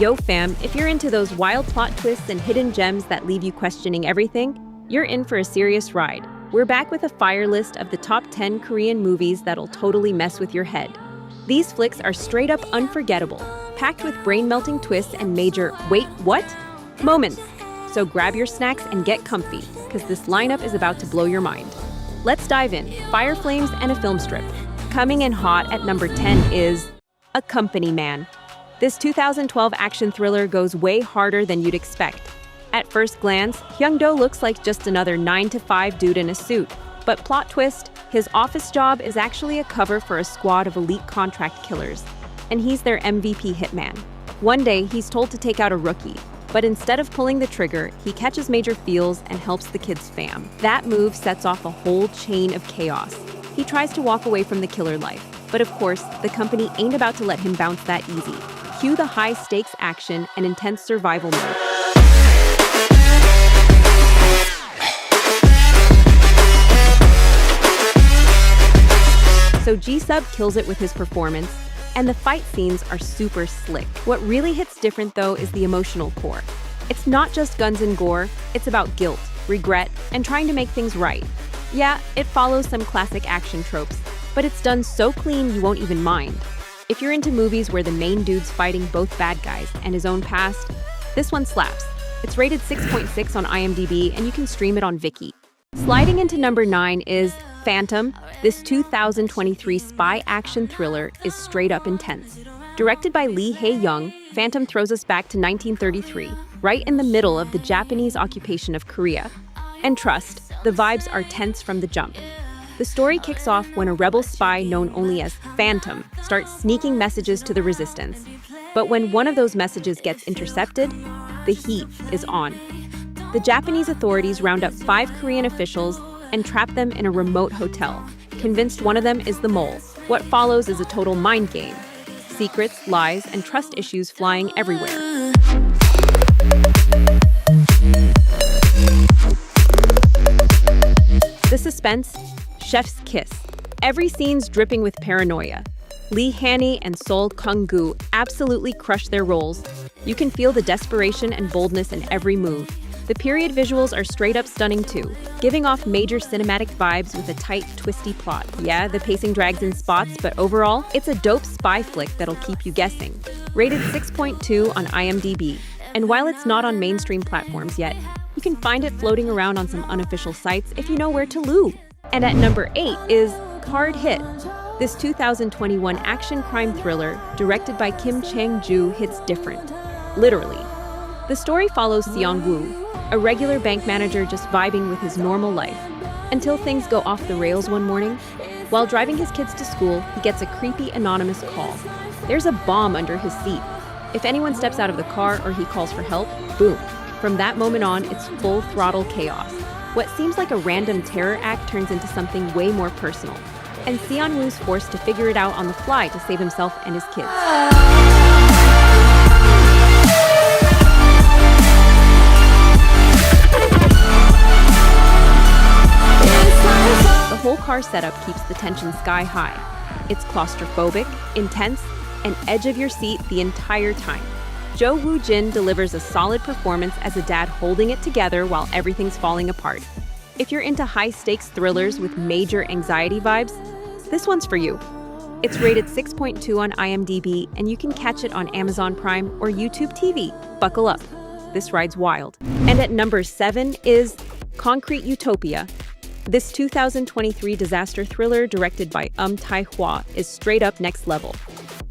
Yo fam, if you're into those wild plot twists and hidden gems that leave you questioning everything, you're in for a serious ride. We're back with a fire list of the top 10 Korean movies that'll totally mess with your head. These flicks are straight up unforgettable, packed with brain-melting twists and major wait, what? Moments. So grab your snacks and get comfy, because this lineup is about to blow your mind. Let's dive in. Fire Flames and a film strip. Coming in hot at number 10 is A Company Man. This 2012 action thriller goes way harder than you'd expect. At first glance, Hyung-do looks like just another 9-to-5 dude in a suit. But plot twist, his office job is actually a cover for a squad of elite contract killers. And he's their MVP hitman. One day, he's told to take out a rookie. But instead of pulling the trigger, he catches major feels and helps the kid's fam. That move sets off a whole chain of chaos. He tries to walk away from the killer life. But of course, the company ain't about to let him bounce that easy. Cue the high-stakes action and intense survival mode. So G-Sub kills it with his performance, and the fight scenes are super slick. What really hits different, though, is the emotional core. It's not just guns and gore, it's about guilt, regret, and trying to make things right. Yeah, it follows some classic action tropes, but it's done so clean you won't even mind. If you're into movies where the main dude's fighting both bad guys and his own past, this one slaps. It's rated 6.6 on IMDb, and you can stream it on Viki. Sliding into number 9 is Phantom. This 2023 spy action thriller is straight up intense. Directed by Lee Hae-young, Phantom throws us back to 1933, right in the middle of the Japanese occupation of Korea. And trust, the vibes are tense from the jump. The story kicks off when a rebel spy known only as Phantom starts sneaking messages to the resistance. But when one of those messages gets intercepted, the heat is on. The Japanese authorities round up 5 Korean officials and trap them in a remote hotel, convinced one of them is the mole. What follows is a total mind game. Secrets, lies, and trust issues flying everywhere. The suspense, chef's kiss. Every scene's dripping with paranoia. Lee Han-hee and Sol Kung-gu absolutely crush their roles. You can feel the desperation and boldness in every move. The period visuals are straight up stunning too, giving off major cinematic vibes with a tight, twisty plot. Yeah, the pacing drags in spots, but overall, it's a dope spy flick that'll keep you guessing. Rated 6.2 on IMDb. And while it's not on mainstream platforms yet, you can find it floating around on some unofficial sites if you know where to look. And at number 8 is Hard Hit. This 2021 action crime thriller, directed by Kim Chang-joo, hits different. Literally. The story follows Seong-woo, a regular bank manager just vibing with his normal life, until things go off the rails one morning. While driving his kids to school, he gets a creepy anonymous call. There's a bomb under his seat. If anyone steps out of the car or he calls for help, boom. From that moment on, it's full throttle chaos. What seems like a random terror act turns into something way more personal. And Seong-woo's forced to figure it out on the fly to save himself and his kids. The whole car setup keeps the tension sky high. It's claustrophobic, intense, and edge of your seat the entire time. Jo Woo-jin delivers a solid performance as a dad holding it together while everything's falling apart. If you're into high-stakes thrillers with major anxiety vibes, this one's for you. It's rated 6.2 on IMDb, and you can catch it on Amazon Prime or YouTube TV. Buckle up. This ride's wild. And at number 7 is Concrete Utopia. This 2023 disaster thriller directed by Tae-hwa is straight up next level.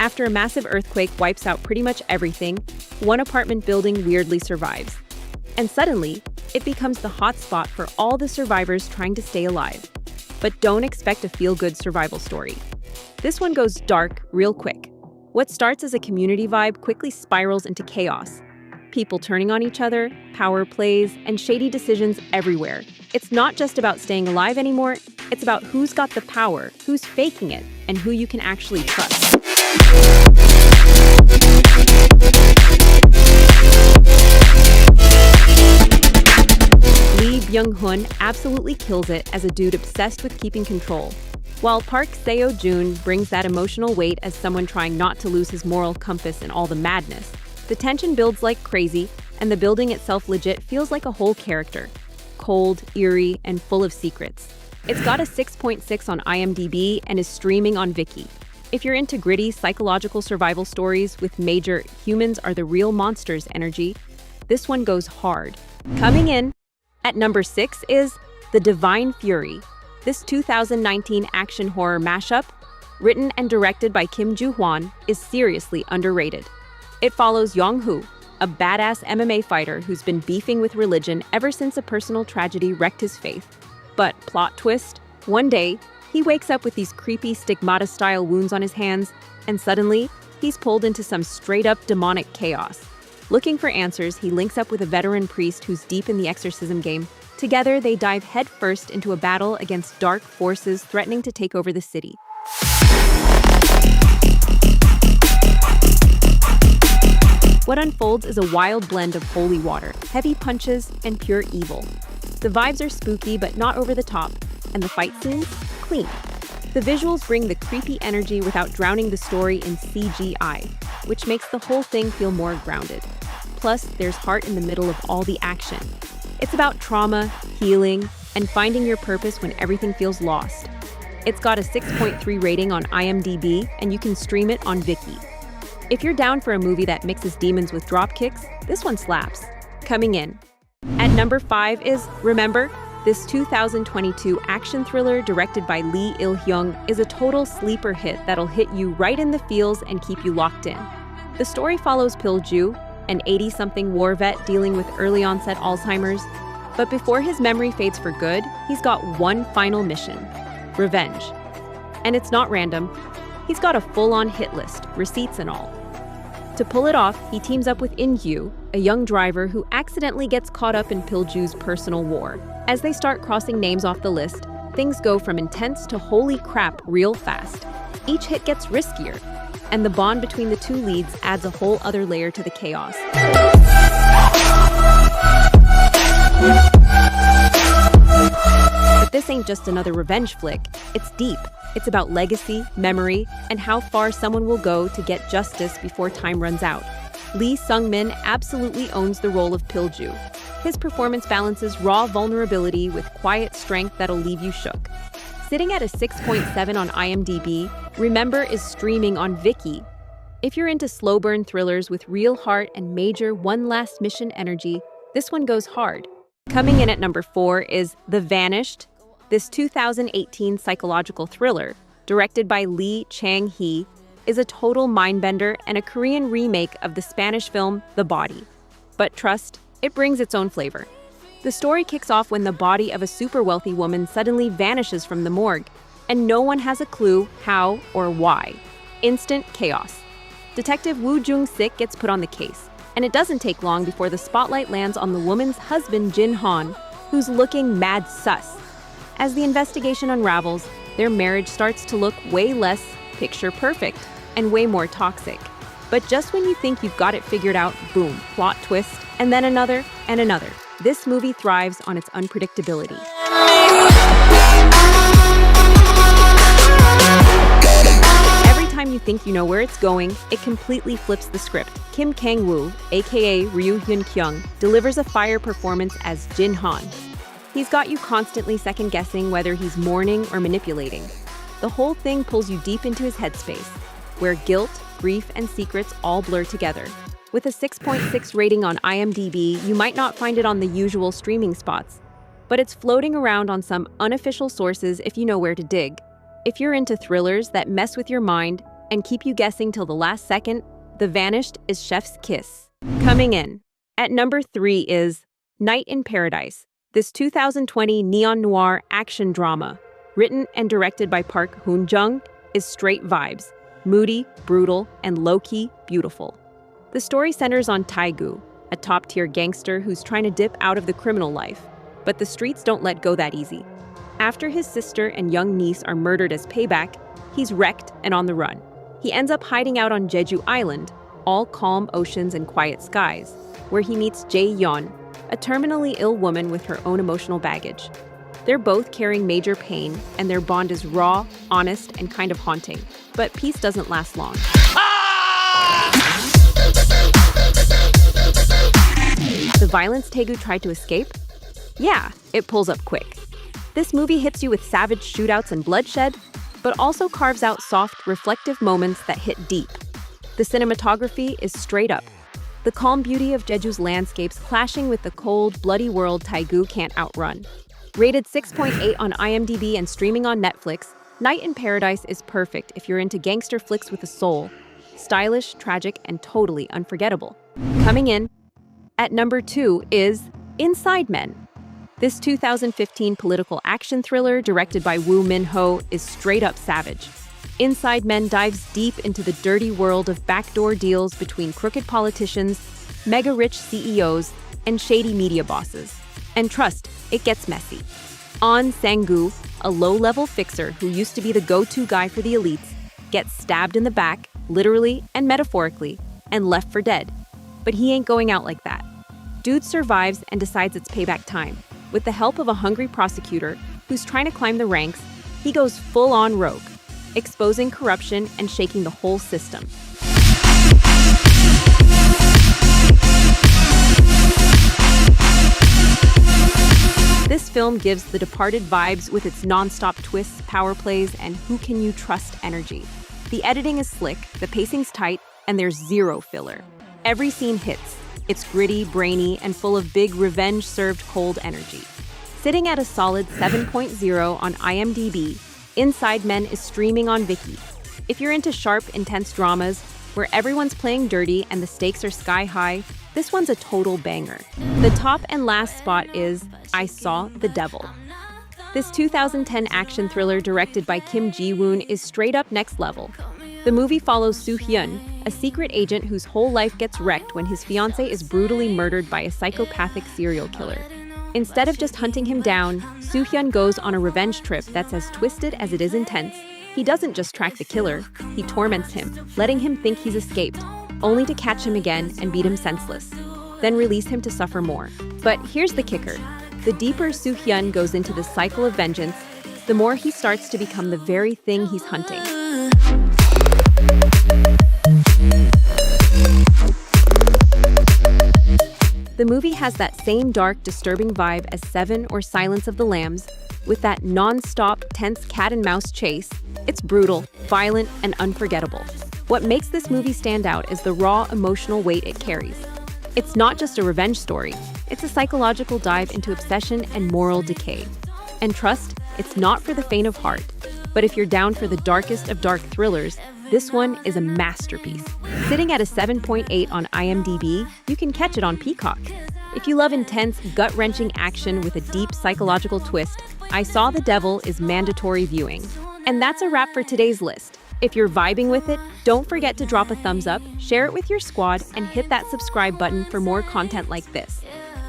After a massive earthquake wipes out pretty much everything, one apartment building weirdly survives. And suddenly, it becomes the hotspot for all the survivors trying to stay alive. But don't expect a feel-good survival story. This one goes dark real quick. What starts as a community vibe quickly spirals into chaos. People turning on each other, power plays, and shady decisions everywhere. It's not just about staying alive anymore, it's about who's got the power, who's faking it, and who you can actually trust. Lee Byung-hun absolutely kills it as a dude obsessed with keeping control, while Park Seo-joon brings that emotional weight as someone trying not to lose his moral compass in all the madness. The tension builds like crazy, and the building itself legit feels like a whole character. Cold, eerie, and full of secrets. It's got a 6.6 on IMDb and is streaming on Viki. If you're into gritty, psychological survival stories with major humans are the real monsters energy, this one goes hard. Coming in at number 6 is The Divine Fury. This 2019 action horror mashup, written and directed by Kim Joo-hwan, is seriously underrated. It follows Yong-hoo, a badass MMA fighter who's been beefing with religion ever since a personal tragedy wrecked his faith. But plot twist, one day, he wakes up with these creepy stigmata-style wounds on his hands, and suddenly, he's pulled into some straight-up demonic chaos. Looking for answers, he links up with a veteran priest who's deep in the exorcism game. Together, they dive headfirst into a battle against dark forces threatening to take over the city. What unfolds is a wild blend of holy water, heavy punches, and pure evil. The vibes are spooky but not over the top, and the fight scenes? Clean. The visuals bring the creepy energy without drowning the story in CGI, which makes the whole thing feel more grounded. Plus, there's heart in the middle of all the action. It's about trauma, healing, and finding your purpose when everything feels lost. It's got a 6.3 rating on IMDb, and you can stream it on Viki. If you're down for a movie that mixes demons with dropkicks, this one slaps. Coming in at number 5 is Remember. This 2022 action thriller directed by Lee Il-hyung is a total sleeper hit that'll hit you right in the feels and keep you locked in. The story follows Pil-ju, an 80-something war vet dealing with early-onset Alzheimer's. But before his memory fades for good, he's got one final mission: revenge. And it's not random. He's got a full-on hit list, receipts and all. To pull it off, he teams up with In-hyu, a young driver who accidentally gets caught up in Pil-ju's personal war. As they start crossing names off the list, things go from intense to holy crap real fast. Each hit gets riskier, and the bond between the two leads adds a whole other layer to the chaos. But this ain't just another revenge flick, it's deep. It's about legacy, memory, and how far someone will go to get justice before time runs out. Lee Sung-min absolutely owns the role of Pil-ju. His performance balances raw vulnerability with quiet strength that'll leave you shook. Sitting at a 6.7 on IMDb, Remember is streaming on Viki. If you're into slow burn thrillers with real heart and major one last mission energy, this one goes hard. Coming in at number 4 is The Vanished. This 2018 psychological thriller, directed by Lee Chang-hee, is a total mindbender and a Korean remake of the Spanish film The Body. But trust, it brings its own flavor. The story kicks off when the body of a super wealthy woman suddenly vanishes from the morgue, and no one has a clue how or why. Instant chaos. Detective Woo Jung-sik gets put on the case, and it doesn't take long before the spotlight lands on the woman's husband Jin Han, who's looking mad sus. As the investigation unravels, their marriage starts to look way less picture perfect and way more toxic. But just when you think you've got it figured out, boom, plot twist, and then another and another. This movie thrives on its unpredictability. Every time you think you know where it's going, it completely flips the script. Kim Kang-woo, aka Ryu Hyun-kyung, delivers a fire performance as Jin Han. He's got you constantly second-guessing whether he's mourning or manipulating. The whole thing pulls you deep into his headspace, where guilt, grief, and secrets all blur together. With a 6.6 rating on IMDb, you might not find it on the usual streaming spots, but it's floating around on some unofficial sources if you know where to dig. If you're into thrillers that mess with your mind and keep you guessing till the last second, The Vanished is chef's kiss. Coming in at number 3 is Night in Paradise. This 2020 neon-noir action drama, written and directed by Park Hoon-jung, is straight vibes, moody, brutal, and low-key beautiful. The story centers on Tae-gu, a top-tier gangster who's trying to dip out of the criminal life, but the streets don't let go that easy. After his sister and young niece are murdered as payback, he's wrecked and on the run. He ends up hiding out on Jeju Island, all calm oceans and quiet skies, where he meets Jae-yeon, a terminally ill woman with her own emotional baggage. They're both carrying major pain, and their bond is raw, honest, and kind of haunting. But peace doesn't last long. violence Taegu tried to escape? Yeah, it pulls up quick. This movie hits you with savage shootouts and bloodshed, but also carves out soft, reflective moments that hit deep. The cinematography is straight up. The calm beauty of Jeju's landscapes clashing with the cold, bloody world Taegu can't outrun. Rated 6.8 on IMDb and streaming on Netflix, Night in Paradise is perfect if you're into gangster flicks with a soul. Stylish, tragic, and totally unforgettable. Coming in at number 2 is Inside Men. This 2015 political action thriller directed by Woo Min-ho is straight up savage. Inside Men dives deep into the dirty world of backdoor deals between crooked politicians, mega-rich CEOs, and shady media bosses. And trust, it gets messy. An Sang-gu, a low-level fixer who used to be the go-to guy for the elites, gets stabbed in the back, literally and metaphorically, and left for dead. But he ain't going out like that. Dude survives and decides it's payback time. With the help of a hungry prosecutor who's trying to climb the ranks, he goes full-on rogue, exposing corruption and shaking the whole system. This film gives The Departed vibes with its non-stop twists, power plays, and who can you trust energy. The editing is slick, the pacing's tight, and there's zero filler. Every scene hits. It's gritty, brainy, and full of big revenge-served cold energy. Sitting at a solid 7.0 on IMDb, Inside Men is streaming on Viki. If you're into sharp, intense dramas, where everyone's playing dirty and the stakes are sky high, this one's a total banger. The top and last spot is I Saw the Devil. This 2010 action thriller directed by Kim Ji-woon is straight up next level. The movie follows Soo-hyun, a secret agent whose whole life gets wrecked when his fiancée is brutally murdered by a psychopathic serial killer. Instead of just hunting him down, Soo-hyun goes on a revenge trip that's as twisted as it is intense. He doesn't just track the killer, he torments him, letting him think he's escaped, only to catch him again and beat him senseless, then release him to suffer more. But here's the kicker. The deeper Soo-hyun goes into the cycle of vengeance, the more he starts to become the very thing he's hunting. The movie has that same dark, disturbing vibe as Seven or Silence of the Lambs, with that non-stop, tense cat-and-mouse chase. It's brutal, violent, and unforgettable. What makes this movie stand out is the raw, emotional weight it carries. It's not just a revenge story, it's a psychological dive into obsession and moral decay. And trust, it's not for the faint of heart. But if you're down for the darkest of dark thrillers, this one is a masterpiece. Sitting at a 7.8 on IMDb, you can catch it on Peacock. If you love intense, gut-wrenching action with a deep psychological twist, I Saw the Devil is mandatory viewing. And that's a wrap for today's list. If you're vibing with it, don't forget to drop a thumbs up, share it with your squad, and hit that subscribe button for more content like this.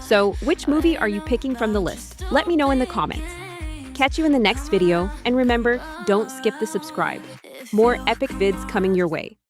So, which movie are you picking from the list? Let me know in the comments. Catch you in the next video, and remember, don't skip the subscribe. More epic vids coming your way.